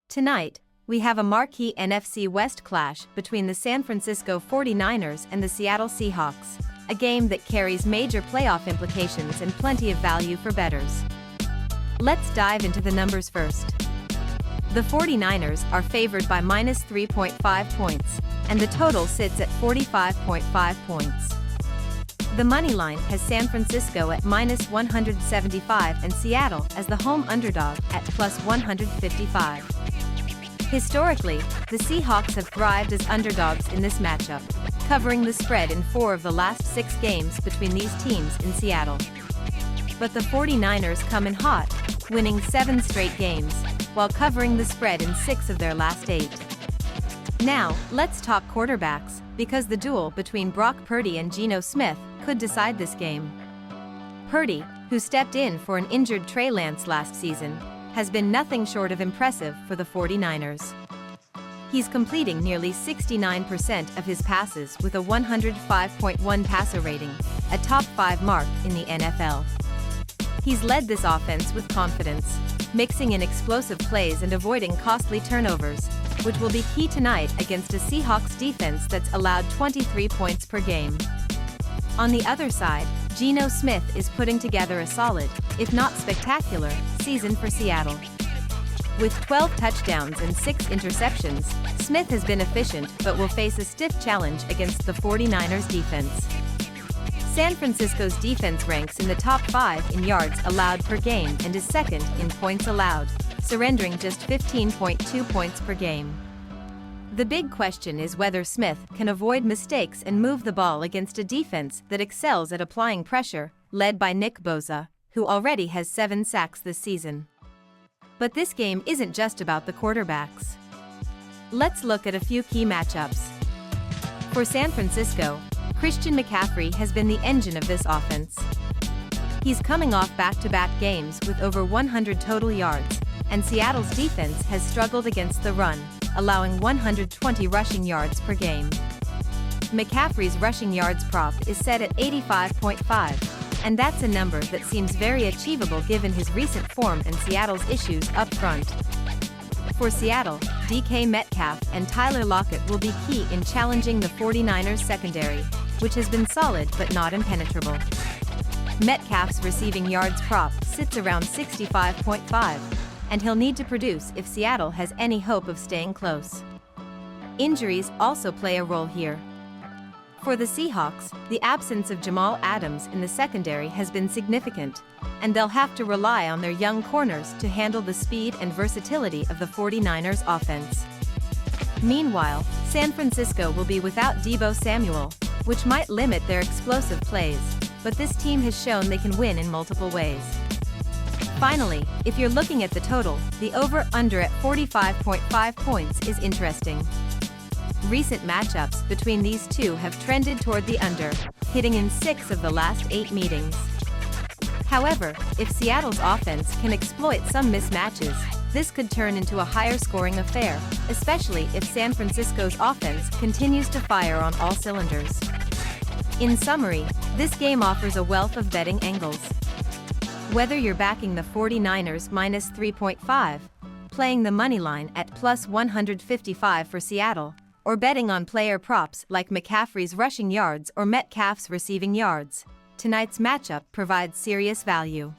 Tonight, we have a marquee NFC West clash between the San Francisco 49ers and the Seattle Seahawks, a game that carries major playoff implications and plenty of value for bettors. Let's dive into the numbers first. The 49ers are favored by minus 3.5 points, and the total sits at 45.5 points. The money line has San Francisco at minus 175 and Seattle as the home underdog at plus 155. Historically, the Seahawks have thrived as underdogs in this matchup, covering the spread in 4 of the last 6 games between these teams in Seattle. But the 49ers come in hot, winning 7 straight games, while covering the spread in 6 of their last 8. Now, let's talk quarterbacks, because the duel between Brock Purdy and Geno Smith could decide this game. Purdy, who stepped in for an injured Trey Lance last season, has been nothing short of impressive for the 49ers. He's completing nearly 69% of his passes with a 105.1 passer rating, a top 5 mark in the NFL. He's led this offense with confidence, mixing in explosive plays and avoiding costly turnovers, which will be key tonight against a Seahawks defense that's allowed 23 points per game. On the other side, Geno Smith is putting together a solid, if not spectacular, season for Seattle. With 12 touchdowns and 6 interceptions, Smith has been efficient but will face a stiff challenge against the 49ers defense. San Francisco's defense ranks in the top 5 in yards allowed per game and is second in points allowed, surrendering just 15.2 points per game. The big question is whether Smith can avoid mistakes and move the ball against a defense that excels at applying pressure, led by Nick Bosa, who already has 7 sacks this season. But this game isn't just about the quarterbacks. Let's look at a few key matchups. For San Francisco, Christian McCaffrey has been the engine of this offense. He's coming off back-to-back games with over 100 total yards, and Seattle's defense has struggled against the run, allowing 120 rushing yards per game. McCaffrey's rushing yards prop is set at 85.5, and that's a number that seems very achievable given his recent form and Seattle's issues up front. For Seattle, DK Metcalf and Tyler Lockett will be key in challenging the 49ers secondary, which has been solid but not impenetrable. Metcalf's receiving yards prop sits around 65.5, and he'll need to produce if Seattle has any hope of staying close. Injuries also play a role here. For the Seahawks, the absence of Jamal in the secondary has been significant, and they'll have to rely on their young corners to handle the speed and versatility of the 49ers offense. Meanwhile, San Francisco will be without Deebo Samuel, which might limit their explosive plays, but this team has shown they can win in multiple ways. Finally, if you're looking at the total, the over-under at 45.5 points is interesting. Recent matchups between these two have trended toward the under, hitting in 6 of the last 8 meetings. However, if Seattle's offense can exploit some mismatches, this could turn into a higher-scoring affair, especially if San Francisco's offense continues to fire on all cylinders. In summary, this game offers a wealth of betting angles. Whether you're backing the 49ers minus 3.5, playing the money line at plus 155 for Seattle, or betting on player props like McCaffrey's rushing yards or Metcalf's receiving yards, tonight's matchup provides serious value.